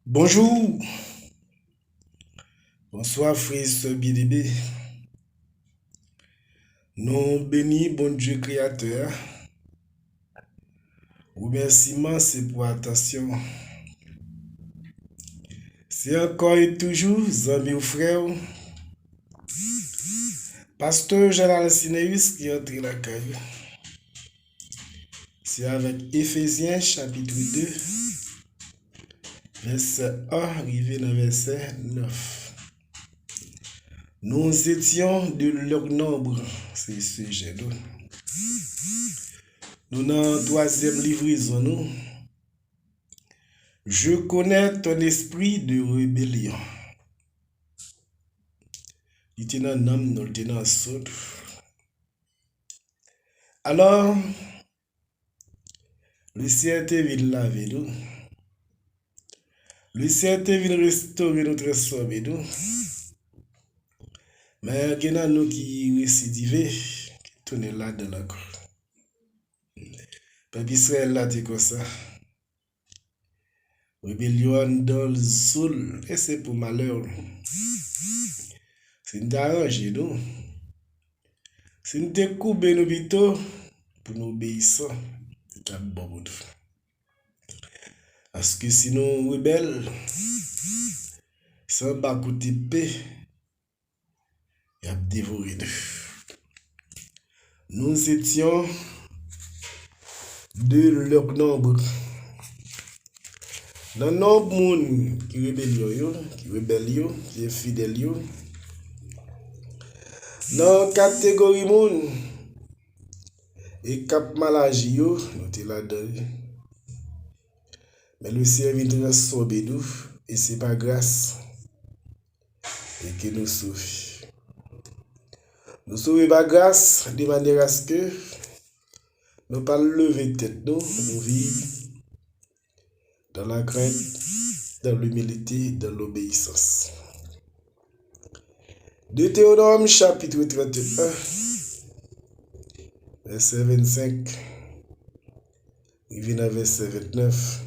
Bonjour, bonsoir frères, sœurs bien-aimés. Nous bénis, bon Dieu créateur. Remerciement, c'est pour attention. C'est encore et toujours, amis ou frères, pasteur Jean Alcineus qui entre la caille. C'est avec Éphésiens chapitre 2, verset 1, arrivé dans verset 9. Nous étions de leur nombre, c'est ce sujet. Nous dans la troisième livraison, nous. Je connais ton esprit de rébellion. Il était dans l'âme, nous était dans le saut. Alors, le Seigneur te vient laver nous. Le Seigneur te vient restaurer notre sauvé nous. Mais il y a nous qui récidivent, qui tournent là dans la cour. Peuple Israël là, c'est comme ça. Rébellion dans le sol, et c'est pour malheur. C'est une arrangé nous. C'est une découpe nous plutôt pour nous obéir. C'est un bon bout. Parce que sinon, rebelle, sans bas côté paix, il a dévoré. Nous étions de leur nombre. Dans le nombre de monde qui rebelle, qui est fidèle, dans la catégorie monde et cap maladie, nous sommes là-dedans. Mais le Seigneur vient transformer nous et c'est pas grâce et que nous souffrons. Nous sauvons par grâce de manière à ce que nous ne pas lever tête, nous vivons dans la crainte, dans l'humilité, dans l'obéissance. Deutéronome chapitre 31, verset 25, il vient à verset 29.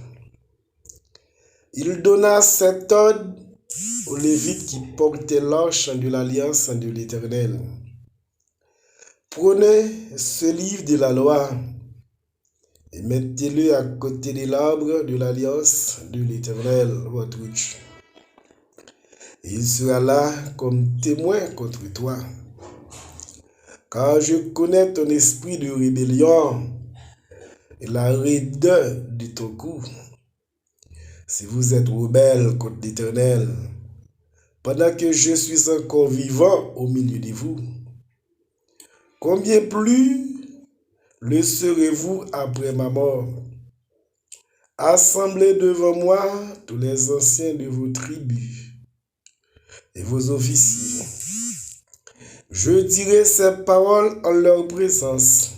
Il donna cet ordre aux Lévites qui portaient l'arche de l'alliance de l'Éternel. Prenez ce livre de la loi et mettez-le à côté de l'arbre de l'alliance de l'Éternel, votre Dieu. Et il sera là comme témoin contre toi. Car je connais ton esprit de rébellion et la raideur de ton cou. Si vous êtes rebelle contre l'Éternel, pendant que je suis encore vivant au milieu de vous, combien plus le serez-vous après ma mort? Assemblez devant moi tous les anciens de vos tribus et vos officiers. Je dirai ces paroles en leur présence,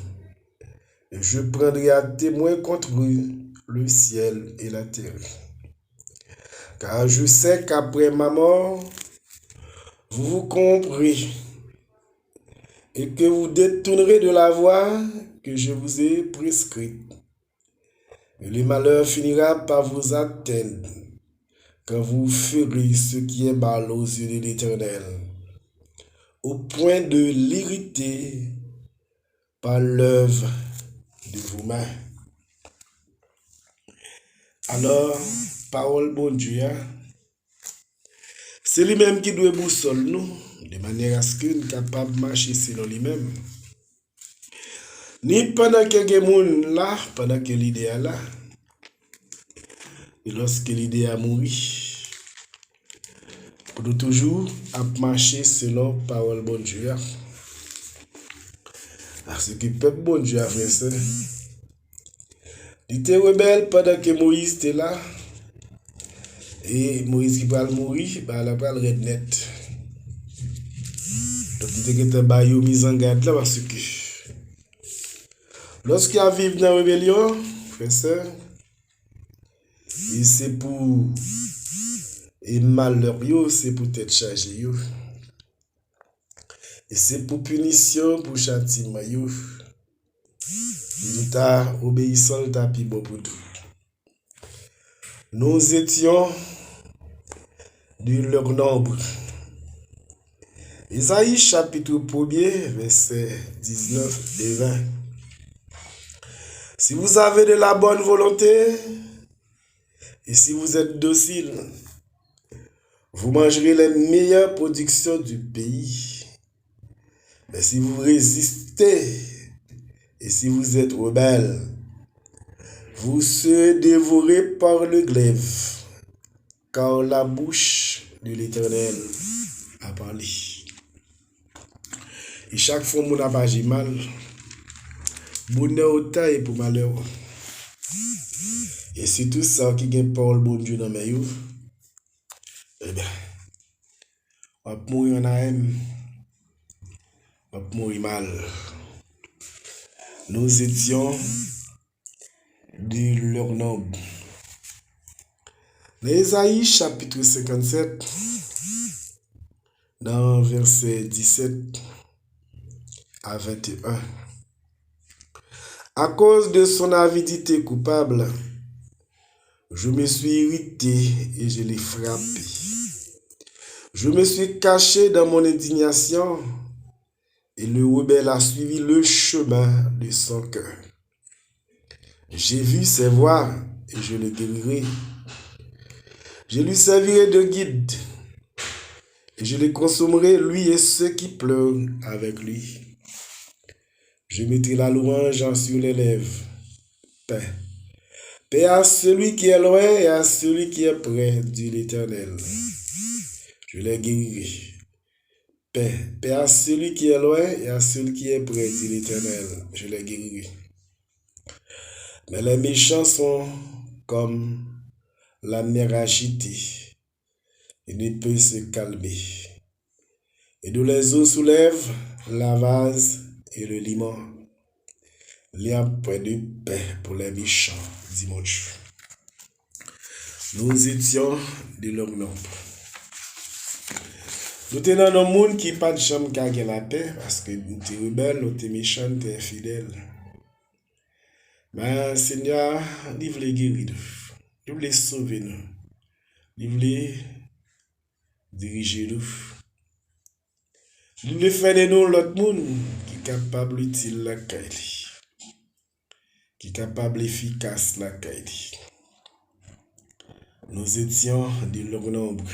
et je prendrai à témoin contre eux le ciel et la terre. Car je sais qu'après ma mort, vous vous comprendrez et que vous détournerez de la voie que je vous ai prescrite. Et le malheur finira par vous atteindre quand vous ferez ce qui est mal aux yeux de l'Éternel, au point de l'irriter par l'œuvre de vos mains. Alors, parole bon Dieu, c'est lui-même qui doit boussole nous, de manière à ce que nous soyons capables de marcher selon lui-même. Ni pendant que les gens là, pendant que l'idée est là, et lorsque l'idée a mouru, pour nous toujours à marcher selon parole bon Dieu. Parce que le peuple bon Dieu a fait ça. Il était rebelle pendant que Moïse était là. Et Moïse qui va mourir, bah, il va le red net. Donc il était mis en garde là parce que lorsqu'il a vécu dans la rébellion, frère ça, et c'est pour et malheur, c'est pour être chargé. Et c'est pour punition, pour châtiment. Nous t'a obéissant, t'a pi bon pour tout. Nous étions de leur nombre. Isaïe chapitre 1er, verset 19 et 20. Si vous avez de la bonne volonté et si vous êtes docile, vous mangerez les meilleures productions du pays. Mais si vous résistez et si vous êtes rebelle, vous serez dévorés par le glaive, car la bouche de l'Éternel a parlé. Et chaque fois que mon a agi mal, bonheur autant et pour malheur. Et si tout ça qui gagne parole bon Dieu dans mes yeux, eh bien, on va mourir en haine, on va mourir mal. Nous étions de leur nombre. Dans Isaïe chapitre 57, dans verset 17 à 21. À cause de son avidité coupable, je me suis irrité et je l'ai frappé. Je me suis caché dans mon indignation et le rebelle a suivi le chemin de son cœur. J'ai vu ses voies et je le guérirai. Je lui servirai de guide et je les consommerai, lui et ceux qui pleurent avec lui. Je mettrai la louange sur les lèvres. Paix. Paix à celui qui est loin et à celui qui est près, dit l'Éternel. Je les guérirai. Paix. Paix à celui qui est loin et à celui qui est près, dit l'Éternel. Je les guérirai. Mais les méchants sont comme la mer agitée. Ils ne peuvent se calmer. Et d'où les eaux soulèvent la vase et le limon. Il y a point de paix pour les méchants, dit mon Dieu. Nous étions de leur nombre. Nous sommes dans un monde qui n'a pas de chambre qui a la paix parce que nous sommes rebelles, nous sommes méchants, nous sommes infidèles. Mais Seigneur, il veut guérir nous. Il veut sauver nous. Il veut diriger nous. Il veut faire de nous l'autre monde qui est capable d'utiliser la qualité. Qui est capable efficace la qualité. Nous étions de leur nombre.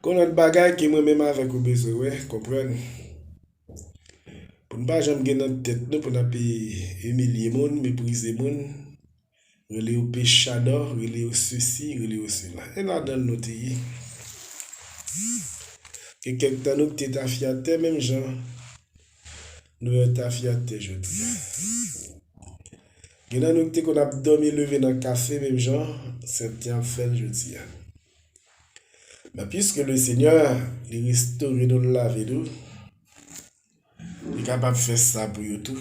Quand notre bagage qui est moi-même avec vous besoin, comprenez? Pour ne pas jamais gagner notre tête, pour ne pas humilier les gens, mépriser les gens, relier au péchador, relier au ceci, relier au cela. Et là, dans notre pays, que quelque temps nous t'es affiaté, même gens, nous sommes affiatés, je dis. Et là, nous t'es qu'on a dormi, levé dans le café, même gens, c'est un fait, je dis. Mais puisque le Seigneur, il restaure nous la vie, il est capable de faire ça pour vous tout.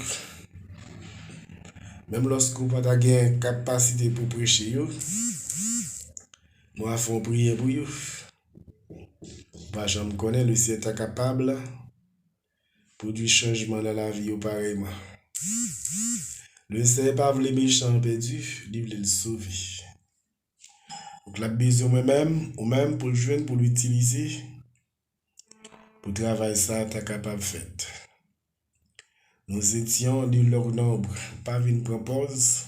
Même lorsque vous n'avez pas de capacité pour prêcher, moi, je fais prier pour vous. Je me connais, le Seigneur est capable pour du changement dans la vie pareillement. Le Seigneur n'est pas les méchants perdus, il veut le sauver. Donc, la besoin moi-même, ou même pour le joindre, pour l'utiliser, pour travailler ça, tu es capable de faire. Nous étions de leur nombre, pas une propose,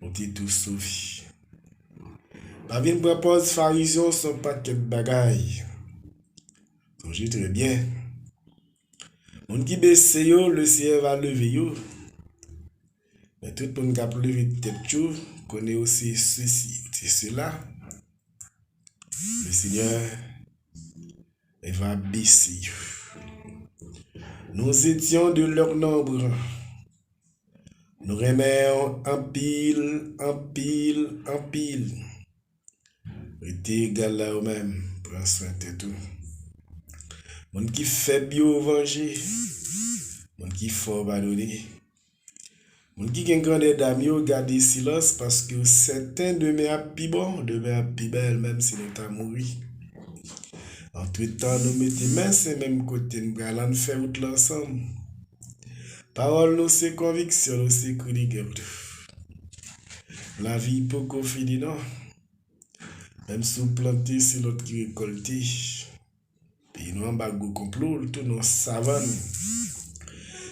nous étions tous sauvés. Pas une propose, pharisiens sont pas de bagaille. Songez très bien. Mon qui baisse, le ciel va lever. Mais tout le monde qui a levé tête, connaît aussi ceci et cela. Le Seigneur il va baisser. Nous étions de leur nombre. Nous remettons en pile, en pile, en pile. Était égal là au même. Prends soin de tout. Mon qui fait bio venger. Mon qui faut abandonner. Mon qui gagne grande dame, yo garder silence parce que certains demain plus bon, demain plus belle, même si nous t'as mouru. Entre-temps, nous mettons main c'est même côté, nous allons faire tout l'ensemble. Parole, nous c'est conviction, nous c'est cri de guerre. La vie peut qu'on finit, non? Même si vous plantez, c'est l'autre qui récolte. Puis nous en bas de complot, tout nos savane.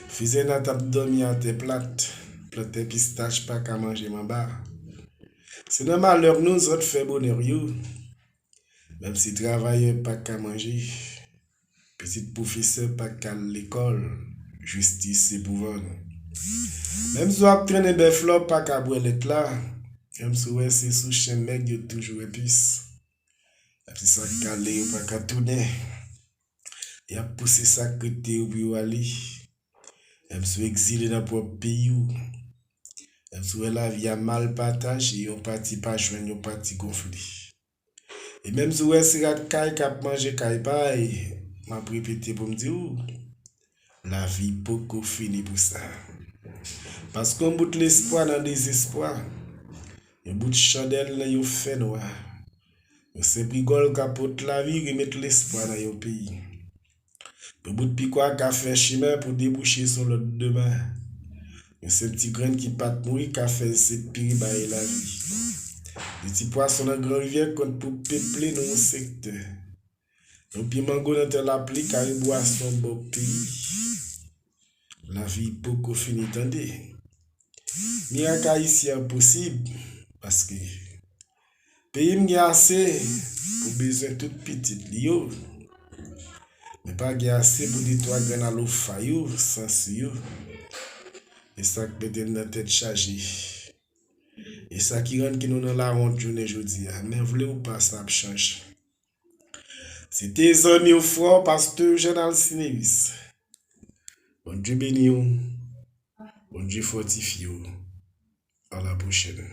Faisait notre abdomen à tes plates. Planter pistache pas qu'à manger ma barre. C'est normal, malheur nous autres fait bonheur you. Même si travailleur pas qu'à manger. Petit professeur pas qu'à l'école. Justice c'est pouvoir. Même si vous traîné des fleurs pas qu'à boire là. Même si vous c'est sous chaîne mec yo toujours épice. Et puis ça calé ou pas qu'à tourner. Et a poussé ça côté ou puis aller. Même si vous exilé dans votre pays ou. Même si la vie a mal partagé, on parti pas joindre, on parti conflit. Et même si vous êtes à caille cap manger caille paille, m'a répété pour me dire la vie beaucoup fini pour ça. Parce qu'on bout l'espoir dans le désespoir. Un bout de chandelle dans yon fait noir. C'est brigole capote la vie remettre l'espoir dans yon pays. Un bout de piquois qu'a fait chemin pour déboucher sur l'autre demain. C'est petit grain qui pas mourir qu'a fait cette pire bailler la vie. Les petits poissons dans la grande rivière comptent pour peupler nos secteurs. Nos pimango dans la pluie car ils boivent son beau pays. La vie beaucoup fini tendez. Miracle ici impossible parce que pays m'y assez pour besoin toute petite lio. Mais pas assez pour dire toi grain à l'eau faillot sans suyo. Et ça peut être dans tête chargée. Et ça qui rend que nous dans la honte journée aujourd'hui. Mais voulez ou pas ça change. C'était les amis au fort pasteur Général Cinévis. Bon Dieu béni. Bon Dieu fortifie. À la prochaine.